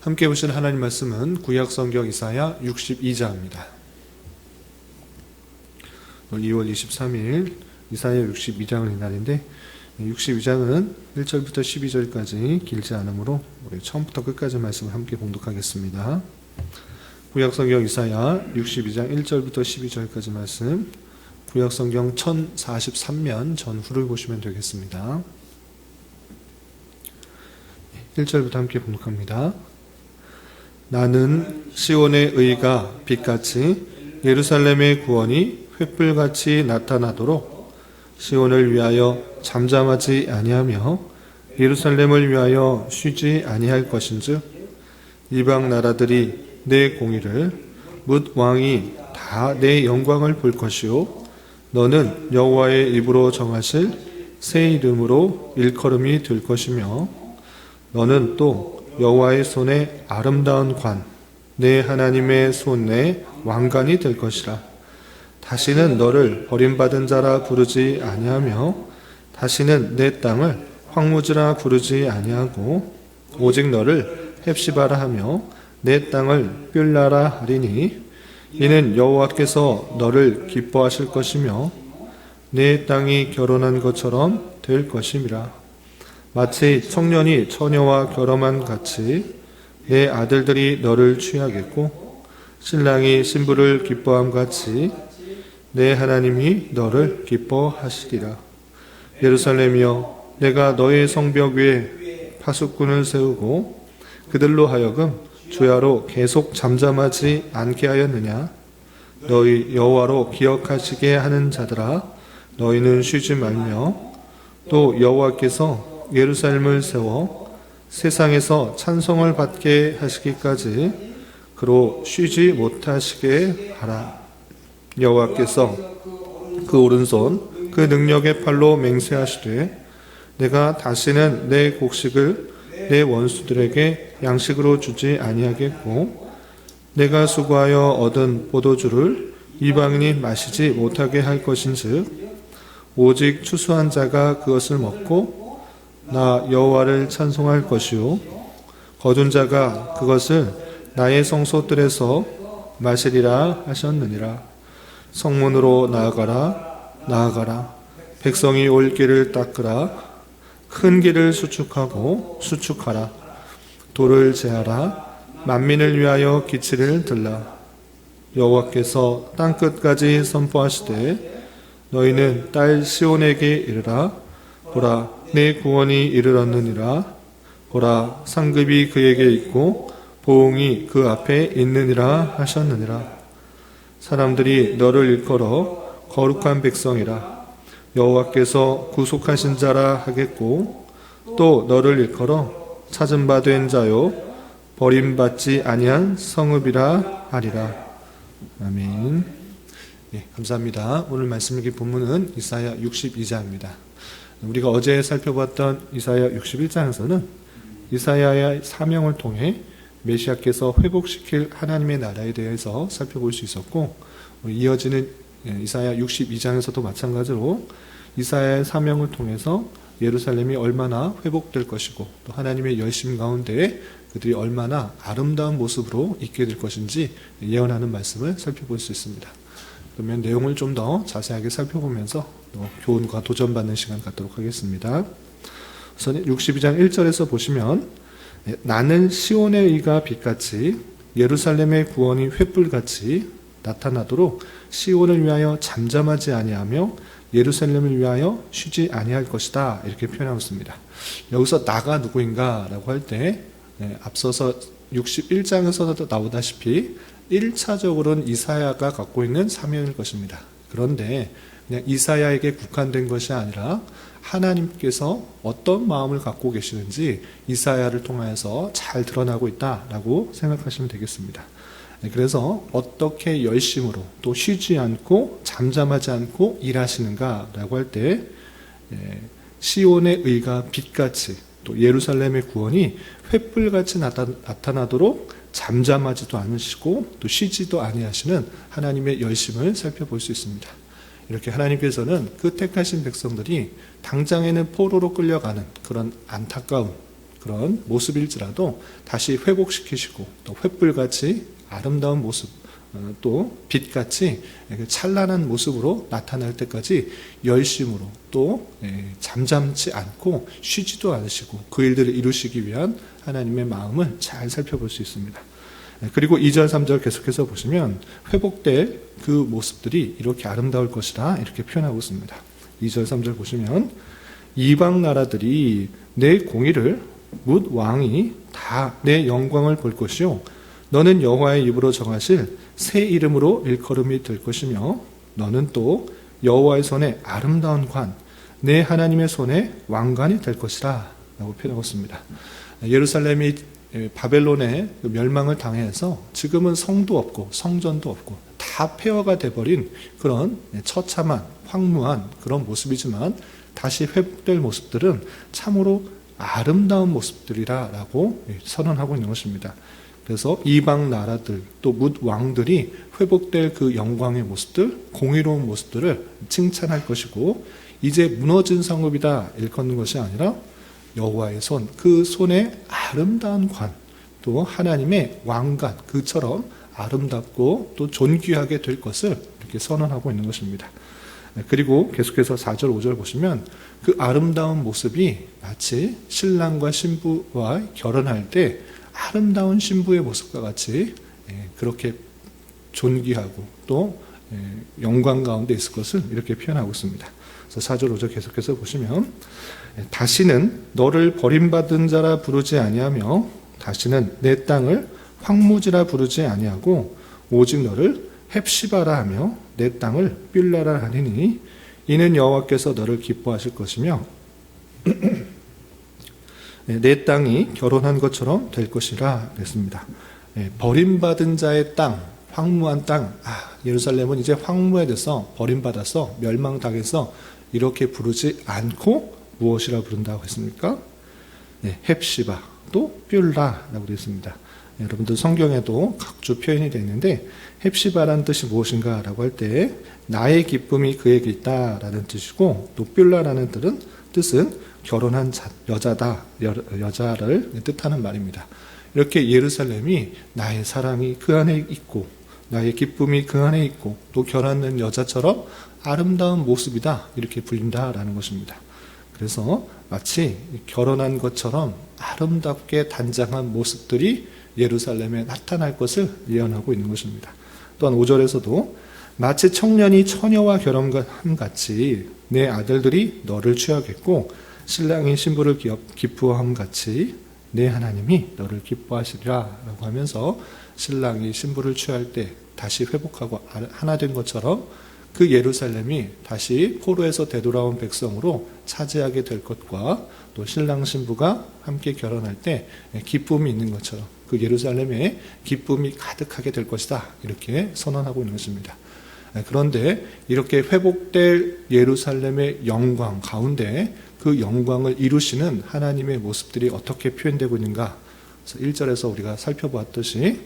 함께 보실 하나님 말씀은 구약성경 이사야 62장입니다. 2월 23일 이사야 62장을 인 날인데 62장은 1절부터 12절까지 길지 않으므로 우리 처음부터 끝까지 말씀을 함께 봉독하겠습니다. 구약성경 이사야 62장 1절부터 12절까지 말씀, 구약성경 1043면 전후를 보시면 되겠습니다. 1절부터 함께 봉독합니다. 나는 시온의 의가 빛같이 예루살렘의 구원이 횃불같이 나타나도록 시온을 위하여 잠잠하지 아니하며 예루살렘을 위하여 쉬지 아니할 것인즉 이방 나라들이 내 공의를 뭇 왕이 다 내 영광을 볼 것이요 너는 여호와의 입으로 정하실 새 이름으로 일컬음이 될 것이며 너는 또 여호와의 손에 아름다운 관, 내 하나님의 손에 왕관이 될 것이라. 다시는 너를 버림받은 자라 부르지 아니하며 다시는 내 땅을 황무지라 부르지 아니하고 오직 너를 헵시바라 하며 내 땅을 뷸라라 하리니 이는 여호와께서 너를 기뻐하실 것이며 내 땅이 결혼한 것처럼 될 것임이라. 마치 청년이 처녀와 결혼한 같이 내 아들들이 너를 취하겠고 신랑이 신부를 기뻐함 같이 내 하나님이 너를 기뻐하시리라. 예루살렘이여, 내가 너의 성벽 위에 파수꾼을 세우고 그들로 하여금 주야로 계속 잠잠하지 않게 하였느냐? 너희 여호와로 기억하시게 하는 자들아, 너희는 쉬지 말며 또 여호와께서 예루살렘을 세워 세상에서 찬송을 받게 하시기까지 그로 쉬지 못하시게 하라. 여호와께서 그 오른손 그 능력의 팔로 맹세하시되 내가 다시는 내 곡식을 내 원수들에게 양식으로 주지 아니하겠고 내가 수고하여 얻은 포도주를 이방인이 마시지 못하게 할 것인즉 오직 추수한 자가 그것을 먹고 나 여호와를 찬송할 것이요 거둔 자가 그것을 나의 성소들에서 마시리라 하셨느니라. 성문으로 나아가라. 백성이 올 길을 닦으라. 큰 길을 수축하라. 돌을 제하라. 만민을 위하여 기치를 들라. 여호와께서 땅끝까지 선포하시되 너희는 딸 시온에게 이르라. 보라, 내 구원이 이르렀느니라. 보라, 상급이 그에게 있고 보응이 그 앞에 있느니라 하셨느니라. 사람들이 너를 일컬어 거룩한 백성이라 여호와께서 구속하신 자라 하겠고 또 너를 일컬어 찾은 바 된 자요 버림받지 아니한 성읍이라 하리라. 아멘. 네, 감사합니다. 오늘 말씀 읽기 본문은 이사야 62장입니다. 우리가 어제 살펴봤던 이사야 61장에서는 이사야의 사명을 통해 메시아께서 회복시킬 하나님의 나라에 대해서 살펴볼 수 있었고 이어지는 이사야 62장에서도 마찬가지로 이사야의 사명을 통해서 예루살렘이 얼마나 회복될 것이고 또 하나님의 열심 가운데 그들이 얼마나 아름다운 모습으로 있게 될 것인지 예언하는 말씀을 살펴볼 수 있습니다. 그러면 내용을 좀 더 자세하게 살펴보면서 또 교훈과 도전받는 시간 갖도록 하겠습니다. 우선 62장 1절에서 보시면 나는 시온의 의가 빛같이 예루살렘의 구원이 횃불같이 나타나도록 시온을 위하여 잠잠하지 아니하며 예루살렘을 위하여 쉬지 아니할 것이다 이렇게 표현하고 있습니다. 여기서 나가 누구인가 라고 할 때 앞서서 61장에서도 나오다시피 1차적으로는 이사야가 갖고 있는 사명일 것입니다. 그런데 그냥 이사야에게 국한된 것이 아니라 하나님께서 어떤 마음을 갖고 계시는지 이사야를 통해서 잘 드러나고 있다라고 생각하시면 되겠습니다. 그래서 어떻게 열심으로 또 쉬지 않고 잠잠하지 않고 일하시는가라고 할 때 시온의 의가 빛같이 또 예루살렘의 구원이 횃불같이 나타나도록 잠잠하지도 않으시고 또 쉬지도 아니하시는 하나님의 열심을 살펴볼 수 있습니다. 이렇게 하나님께서는 그 택하신 백성들이 당장에는 포로로 끌려가는 그런 안타까움, 그런 모습일지라도 다시 회복시키시고 또 횃불같이 아름다운 모습, 또 빛같이 찬란한 모습으로 나타날 때까지 열심으로 또 잠잠치 않고 쉬지도 않으시고 그 일들을 이루시기 위한 하나님의 마음을 잘 살펴볼 수 있습니다. 그리고 2절 3절 계속해서 보시면 회복될 그 모습들이 이렇게 아름다울 것이다 이렇게 표현하고 있습니다. 2절 3절 보시면 이방 나라들이 내 공의를 묻 왕이 다 내 영광을 볼 것이요 너는 여호와의 입으로 정하실 새 이름으로 일컬음이 될 것이며 너는 또 여호와의 손에 아름다운 관 내 하나님의 손에 왕관이 될 것이라 라고 표현하고 있습니다. 예루살렘이 바벨론의 멸망을 당해서 지금은 성도 없고 성전도 없고 다 폐허가 돼버린 그런 처참한 황무한 그런 모습이지만 다시 회복될 모습들은 참으로 아름다운 모습들이라고 선언하고 있는 것입니다. 그래서 이방 나라들 또 뭇 왕들이 회복될 그 영광의 모습들, 공의로운 모습들을 칭찬할 것이고 이제 무너진 성읍이다 일컫는 것이 아니라 여호와의 손, 그 손에 아름다운 관, 또 하나님의 왕관, 그처럼 아름답고 또 존귀하게 될 것을 이렇게 선언하고 있는 것입니다. 그리고 계속해서 4절, 5절 보시면 그 아름다운 모습이 마치 신랑과 신부와 결혼할 때 아름다운 신부의 모습과 같이 그렇게 존귀하고 또 영광 가운데 있을 것을 이렇게 표현하고 있습니다. 그래서 4절, 5절 계속해서 보시면 다시는 너를 버림받은 자라 부르지 아니하며 다시는 내 땅을 황무지라 부르지 아니하고 오직 너를 헵시바라 하며 내 땅을 빌라라 하리니 이는 여호와께서 너를 기뻐하실 것이며 내 땅이 결혼한 것처럼 될 것이라 그랬습니다. 버림받은 자의 땅, 황무한 땅, 예루살렘은 이제 황무해져서 버림받아서 멸망당해서 이렇게 부르지 않고 무엇이라 부른다고 했습니까? 헵시바, 또 뷸라라고 되어 있습니다. 여러분들 성경에도 각주 표현이 되어 있는데 헵시바라는 뜻이 무엇인가 라고 할 때 나의 기쁨이 그에게 있다라는 뜻이고 또 뷸라라는 뜻은 결혼한 여자다, 여자를 뜻하는 말입니다. 이렇게 예루살렘이 나의 사랑이 그 안에 있고 나의 기쁨이 그 안에 있고 또 결혼한 여자처럼 아름다운 모습이다 이렇게 불린다라는 것입니다. 그래서 마치 결혼한 것처럼 아름답게 단장한 모습들이 예루살렘에 나타날 것을 예언하고 있는 것입니다. 또한 5절에서도 마치 청년이 처녀와 결혼한 같이 내 아들들이 너를 취하겠고 신랑이 신부를 기뻐함 같이 내 하나님이 너를 기뻐하시리라 라고 하면서 신랑이 신부를 취할 때 다시 회복하고 하나 된 것처럼 그 예루살렘이 다시 포로에서 되돌아온 백성으로 차지하게 될 것과 또 신랑 신부가 함께 결혼할 때 기쁨이 있는 것처럼 그 예루살렘에 기쁨이 가득하게 될 것이다 이렇게 선언하고 있는 것입니다. 그런데 이렇게 회복될 예루살렘의 영광 가운데 그 영광을 이루시는 하나님의 모습들이 어떻게 표현되고 있는가? 그래서 1절에서 우리가 살펴보았듯이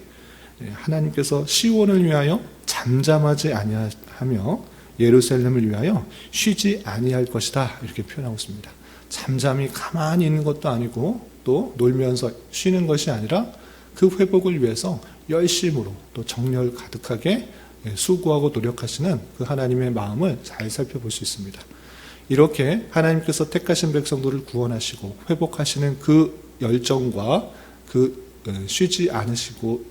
하나님께서 시온을 위하여 잠잠하지 아니하며 예루살렘을 위하여 쉬지 아니할 것이다 이렇게 표현하고 있습니다. 잠잠히 가만히 있는 것도 아니고 또 놀면서 쉬는 것이 아니라 그 회복을 위해서 열심으로 또 정열 가득하게 수고하고 노력하시는 그 하나님의 마음을 잘 살펴볼 수 있습니다. 이렇게 하나님께서 택하신 백성들을 구원하시고 회복하시는 그 열정과 그 쉬지 않으시고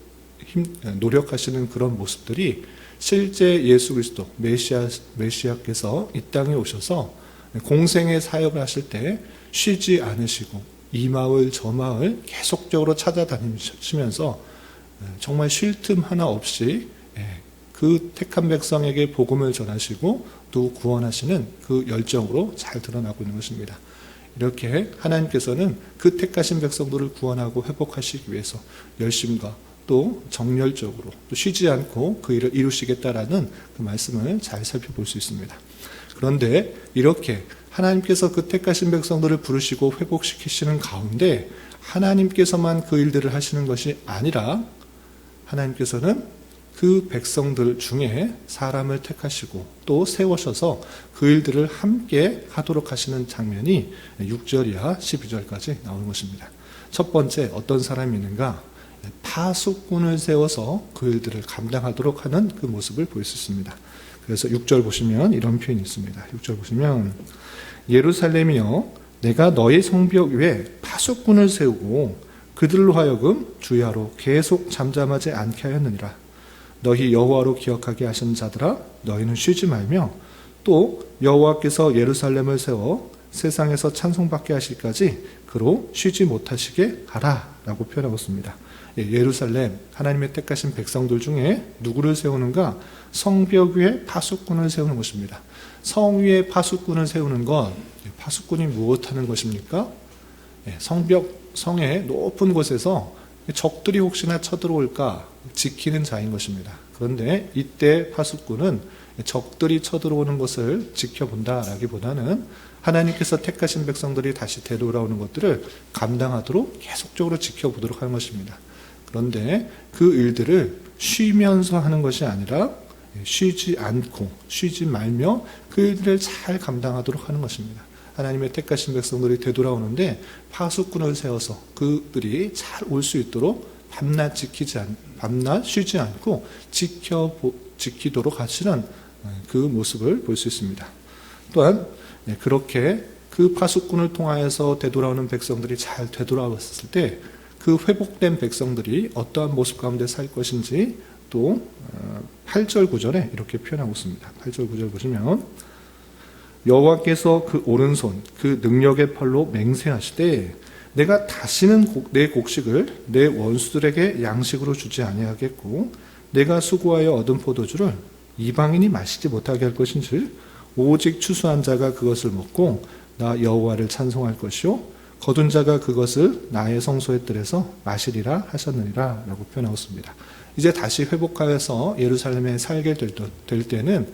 노력하시는 그런 모습들이 실제 예수 그리스도 메시아께서 이 땅에 오셔서 공생의 사역을 하실 때 쉬지 않으시고 이 마을 저 마을 계속적으로 찾아다니시면서 정말 쉴 틈 하나 없이 그 택한 백성에게 복음을 전하시고 또 구원하시는 그 열정으로 잘 드러나고 있는 것입니다. 이렇게 하나님께서는 그 택하신 백성들을 구원하고 회복하시기 위해서 열심과 또 정열적으로 또 쉬지 않고 그 일을 이루시겠다라는 그 말씀을 잘 살펴볼 수 있습니다. 그런데 이렇게 하나님께서 그 택하신 백성들을 부르시고 회복시키시는 가운데 하나님께서만 그 일들을 하시는 것이 아니라 하나님께서는 그 백성들 중에 사람을 택하시고 또 세우셔서 그 일들을 함께 하도록 하시는 장면이 6절이야 12절까지 나오는 것입니다. 첫 번째 어떤 사람이 있는가? 파수꾼을 세워서 그 일들을 감당하도록 하는 그 모습을 볼 수 있습니다. 그래서 6절 보시면 이런 표현이 있습니다. 6절 보시면 예루살렘이여 내가 너의 성벽 위에 파수꾼을 세우고 그들로 하여금 주야로 계속 잠잠하지 않게 하였느니라. 너희 여호와로 기억하게 하신 자들아 너희는 쉬지 말며 또 여호와께서 예루살렘을 세워 세상에서 찬송받게 하실까지 그로 쉬지 못하시게 하라 라고 표현하고 있습니다. 예루살렘 하나님의 택하신 백성들 중에 누구를 세우는가? 성벽 위에 파수꾼을 세우는 것입니다. 성 위에 파수꾼을 세우는 것, 파수꾼이 무엇하는 것입니까? 성의 높은 곳에서 적들이 혹시나 쳐들어올까 지키는 자인 것입니다. 그런데 이때 파수꾼은 적들이 쳐들어오는 것을 지켜본다라기보다는 하나님께서 택하신 백성들이 다시 되돌아오는 것들을 감당하도록 계속적으로 지켜보도록 하는 것입니다. 그런데 그 일들을 쉬면서 하는 것이 아니라 쉬지 않고 쉬지 말며 그 일들을 잘 감당하도록 하는 것입니다. 하나님의 택하신 백성들이 되돌아오는데 파수꾼을 세워서 그들이 잘 올 수 있도록 밤낮 쉬지 않고 지키도록 하시는 그 모습을 볼 수 있습니다. 또한 그렇게 그 파수꾼을 통하여서 되돌아오는 백성들이 잘 되돌아왔을 때 그 회복된 백성들이 어떠한 모습 가운데 살 것인지 또 8절 9절에 이렇게 표현하고 있습니다. 8절 9절 보시면 여호와께서 그 오른손 그 능력의 팔로 맹세하시되 내가 다시는 내 곡식을 내 원수들에게 양식으로 주지 아니하겠고 내가 수고하여 얻은 포도주를 이방인이 마시지 못하게 할 것인지 오직 추수한 자가 그것을 먹고 나 여호와를 찬송할 것이요 거둔 자가 그것을 나의 성소의 뜰에서 마시리라 하셨느니라 라고 표현하고 있습니다. 이제 다시 회복하여서 예루살렘에 살게 될 때는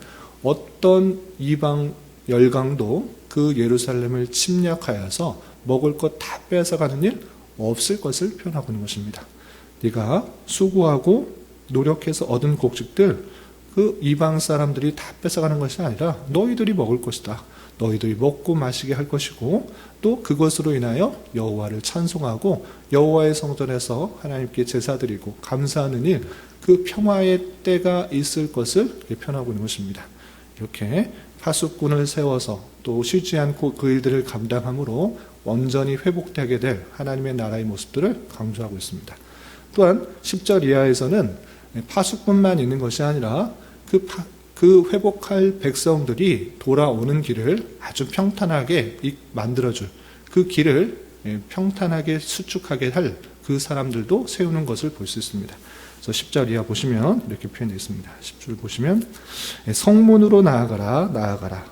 어떤 이방 열강도 그 예루살렘을 침략하여서 먹을 것 다 뺏어가는 일 없을 것을 표현하고 있는 것입니다. 네가 수고하고 노력해서 얻은 곡식들 그 이방 사람들이 다 뺏어가는 것이 아니라 너희들이 먹을 것이다. 너희들이 먹고 마시게 할 것이고 또 그것으로 인하여 여호와를 찬송하고 여호와의 성전에서 하나님께 제사드리고 감사하는 일, 그 평화의 때가 있을 것을 표현하고 있는 것입니다. 이렇게 파수꾼을 세워서 또 쉬지 않고 그 일들을 감당함으로 온전히 회복되게 될 하나님의 나라의 모습들을 강조하고 있습니다. 또한 10절 이하에서는 파수꾼만 있는 것이 아니라 그 회복할 백성들이 돌아오는 길을 아주 평탄하게 만들어줄 그 길을 평탄하게 수축하게 할 그 사람들도 세우는 것을 볼 수 있습니다. 그래서 10절 이하 보시면 이렇게 표현되어 있습니다. 10절 보시면 성문으로 나아가라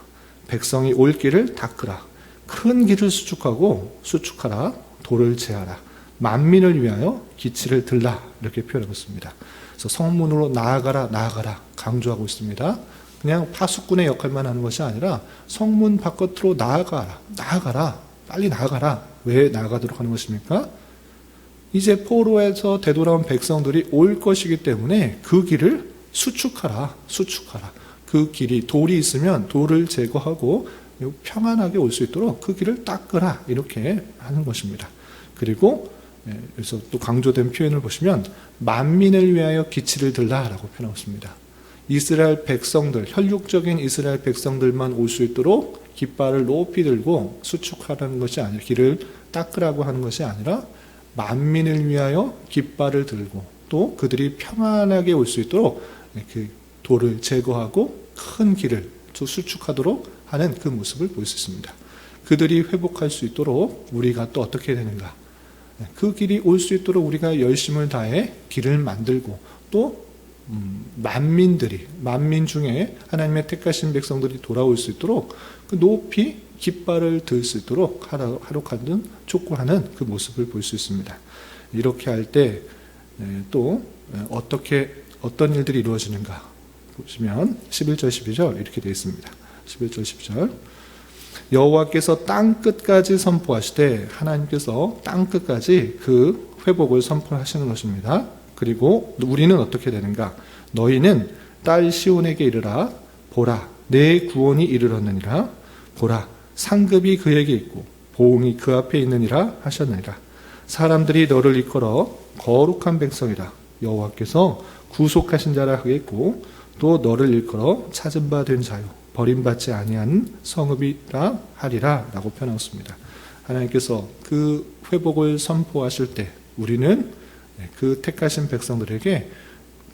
백성이 올 길을 닦으라 큰 길을 수축하라 돌을 제하라 만민을 위하여 기치를 들라 이렇게 표현하고 있습니다. 그래서 성문으로 나아가라 강조하고 있습니다. 그냥 파수꾼의 역할만 하는 것이 아니라 성문 바깥으로 나아가라 빨리 나아가라. 왜 나아가도록 하는 것입니까? 이제 포로에서 되돌아온 백성들이 올 것이기 때문에 그 길을 수축하라. 그 길이 돌이 있으면 돌을 제거하고 평안하게 올 수 있도록 그 길을 닦으라 이렇게 하는 것입니다. 그리고 그래서 또 강조된 표현을 보시면 만민을 위하여 기치를 들라라고 표현하고 있습니다. 이스라엘 백성들, 혈육적인 이스라엘 백성들만 올 수 있도록 깃발을 높이 들고 수축하라는 것이 아니라 길을 닦으라고 하는 것이 아니라 만민을 위하여 깃발을 들고 또 그들이 평안하게 올 수 있도록 그 돌을 제거하고 큰 길을 수축하도록 하는 그 모습을 볼 수 있습니다. 그들이 회복할 수 있도록 우리가 또 어떻게 되는가? 그 길이 올 수 있도록 우리가 열심을 다해 길을 만들고 또 만민 중에 하나님의 택하신 백성들이 돌아올 수 있도록 그 높이 깃발을 들 수 있도록 하루하루 촉구하는 그 모습을 볼 수 있습니다. 이렇게 할 때 또 어떤 일들이 이루어지는가 보시면 11절 12절 이렇게 되어 있습니다. 11절 12절 여호와께서 땅 끝까지 선포하시되 하나님께서 땅 끝까지 그 회복을 선포하시는 것입니다. 그리고 우리는 어떻게 되는가? 너희는 딸 시온에게 이르라. 보라, 내 구원이 이르렀느니라. 보라, 상급이 그에게 있고 보응이 그 앞에 있느니라 하셨느니라. 사람들이 너를 이끌어 거룩한 백성이라 여호와께서 구속하신 자라 하겠고 또 너를 일컬어 찾은 바 된 자요 버림받지 아니한 성읍이라 하리라 라고 표현하였습니다. 하나님께서 그 회복을 선포하실 때 우리는 그 택하신 백성들에게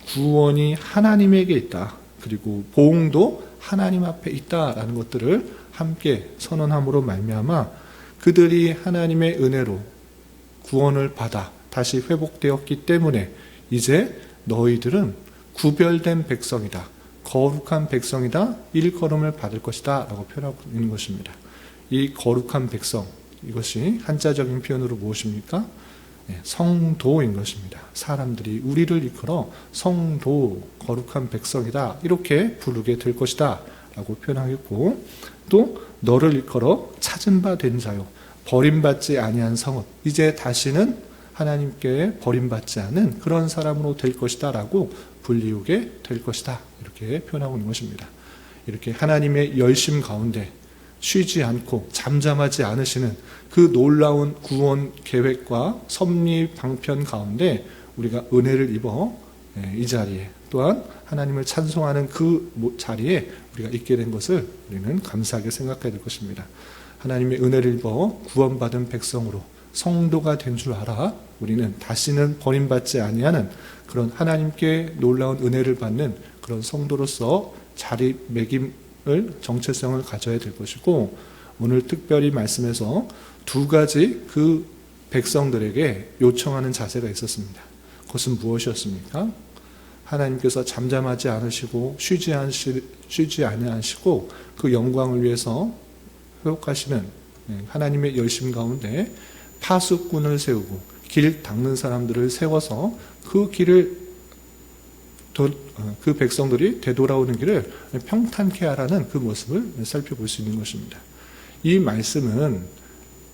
구원이 하나님에게 있다. 그리고 보응도 하나님 앞에 있다라는 것들을 함께 선언함으로 말미암아 그들이 하나님의 은혜로 구원을 받아 다시 회복되었기 때문에 이제 너희들은 구별된 백성이다. 거룩한 백성이다. 일컬음을 받을 것이다. 라고 표현하고 있는 것입니다. 이 거룩한 백성, 이것이 한자적인 표현으로 무엇입니까? 성도인 것입니다. 사람들이 우리를 이끌어 성도, 거룩한 백성이다. 이렇게 부르게 될 것이다. 라고 표현하겠고 또 너를 일컬어 찾은 바 된 자요. 버림받지 아니한 성읍. 이제 다시는 하나님께 버림받지 않은 그런 사람으로 될 것이다. 라고 불리우게 될 것이다. 이렇게 표현하고 있는 것입니다. 이렇게 하나님의 열심 가운데 쉬지 않고 잠잠하지 않으시는 그 놀라운 구원 계획과 섭리 방편 가운데 우리가 은혜를 입어 이 자리에 또한 하나님을 찬송하는 그 자리에 우리가 있게 된 것을 우리는 감사하게 생각해야 될 것입니다. 하나님의 은혜를 입어 구원받은 백성으로 성도가 된 줄 알아 우리는 다시는 버림받지 아니하는 그런 하나님께 놀라운 은혜를 받는 그런 성도로서 자리매김을 정체성을 가져야 될 것이고 오늘 특별히 말씀에서 두 가지 그 백성들에게 요청하는 자세가 있었습니다. 그것은 무엇이었습니까? 하나님께서 잠잠하지 않으시고 쉬지 아니하시고 그 영광을 위해서 회복하시는 하나님의 열심 가운데 파수꾼을 세우고 길 닦는 사람들을 세워서 그 길을 그 백성들이 되돌아오는 길을 평탄케 하라는 그 모습을 살펴볼 수 있는 것입니다. 이 말씀은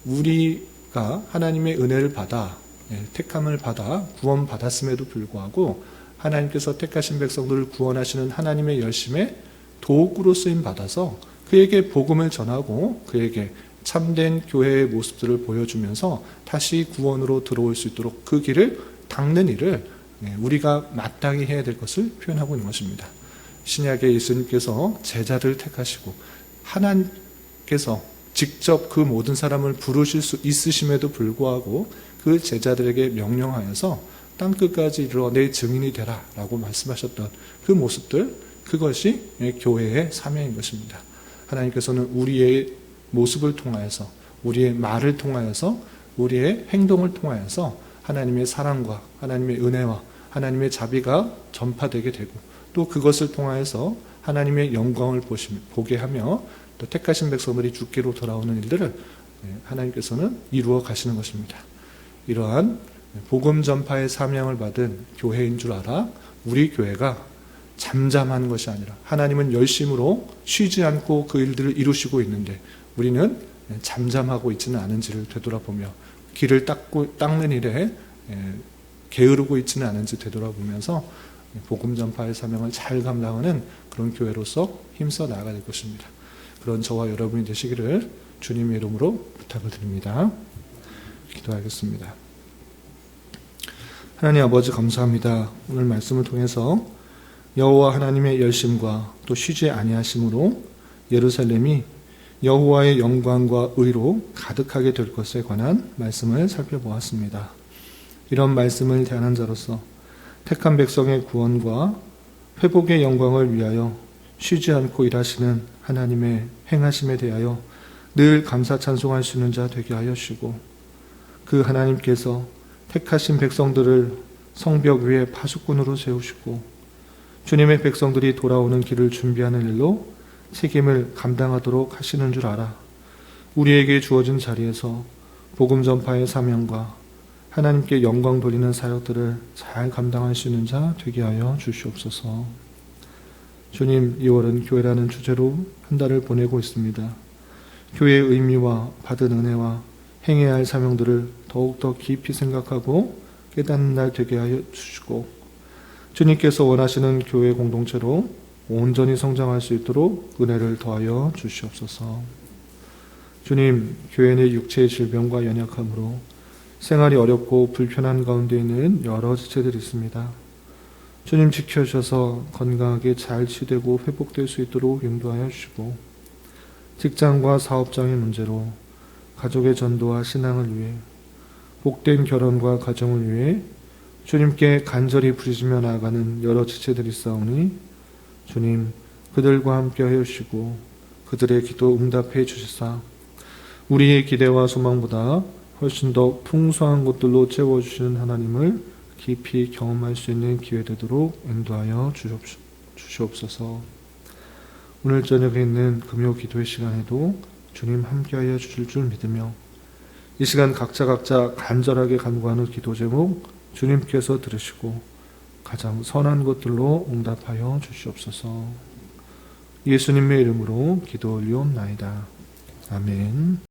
우리가 하나님의 은혜를 받아 택함을 받아 구원받았음에도 불구하고 하나님께서 택하신 백성들을 구원하시는 하나님의 열심에 도구로 쓰임 받아서 그에게 복음을 전하고 그에게 참된 교회의 모습들을 보여주면서 다시 구원으로 들어올 수 있도록 그 길을 닦는 일을 우리가 마땅히 해야 될 것을 표현하고 있는 것입니다. 신약의 예수님께서 제자를 택하시고 하나님께서 직접 그 모든 사람을 부르실 수 있으심에도 불구하고 그 제자들에게 명령하여서 땅끝까지 이르러 내 증인이 되라 라고 말씀하셨던 그 모습들, 그것이 교회의 사명인 것입니다. 하나님께서는 우리의 모습을 통하여서 우리의 말을 통하여서 우리의 행동을 통하여서 하나님의 사랑과 하나님의 은혜와 하나님의 자비가 전파되게 되고 또 그것을 통하여서 하나님의 영광을 보게 하며 또 택하신 백성들이 주께로 돌아오는 일들을 하나님께서는 이루어 가시는 것입니다. 이러한 복음 전파의 사명을 받은 교회인 줄 알아 우리 교회가 잠잠한 것이 아니라 하나님은 열심으로 쉬지 않고 그 일들을 이루시고 있는데 우리는 잠잠하고 있지는 않은지를 되돌아보며 길을 닦는 일에 게으르고 있지는 않은지 되돌아보면서 복음 전파의 사명을 잘 감당하는 그런 교회로서 힘써 나아가야 될 것입니다. 그런 저와 여러분이 되시기를 주님의 이름으로 부탁을 드립니다. 기도하겠습니다. 하나님 아버지 감사합니다. 오늘 말씀을 통해서 여호와 하나님의 열심과 또 쉬지 아니하심으로 예루살렘이 여호와의 영광과 의로 가득하게 될 것에 관한 말씀을 살펴보았습니다. 이런 말씀을 대하는 자로서 택한 백성의 구원과 회복의 영광을 위하여 쉬지 않고 일하시는 하나님의 행하심에 대하여 늘 감사 찬송할 수 있는 자 되게 하여 주시고 그 하나님께서 택하신 백성들을 성벽 위에 파수꾼으로 세우시고 주님의 백성들이 돌아오는 길을 준비하는 일로 책임을 감당하도록 하시는 줄 알아 우리에게 주어진 자리에서 복음 전파의 사명과 하나님께 영광 돌리는 사역들을 잘 감당할 수 있는 자 되게 하여 주시옵소서. 주님, 2월은 교회라는 주제로 한 달을 보내고 있습니다. 교회의 의미와 받은 은혜와 행해야 할 사명들을 더욱더 깊이 생각하고 깨닫는 날 되게 하여 주시고 주님께서 원하시는 교회 공동체로 온전히 성장할 수 있도록 은혜를 더하여 주시옵소서. 주님, 교회 내 육체의 질병과 연약함으로 생활이 어렵고 불편한 가운데 있는 여러 지체들이 있습니다. 주님 지켜주셔서 건강하게 잘 치유되고 회복될 수 있도록 인도하여 주시고, 직장과 사업장의 문제로 가족의 전도와 신앙을 위해, 복된 결혼과 가정을 위해 주님께 간절히 부르짖며 나아가는 여러 지체들이 있사오니 주님 그들과 함께 하여 주시고 그들의 기도 응답해 주시사 우리의 기대와 소망보다 훨씬 더 풍성한 것들로 채워주시는 하나님을 깊이 경험할 수 있는 기회 되도록 인도하여 주시옵소서. 오늘 저녁에 있는 금요 기도의 시간에도 주님 함께하여 주실 줄 믿으며 이 시간 각자 간절하게 간구하는 기도 제목 주님께서 들으시고 가장 선한 것들로 응답하여 주시옵소서. 예수님의 이름으로 기도 올리옵나이다. 아멘.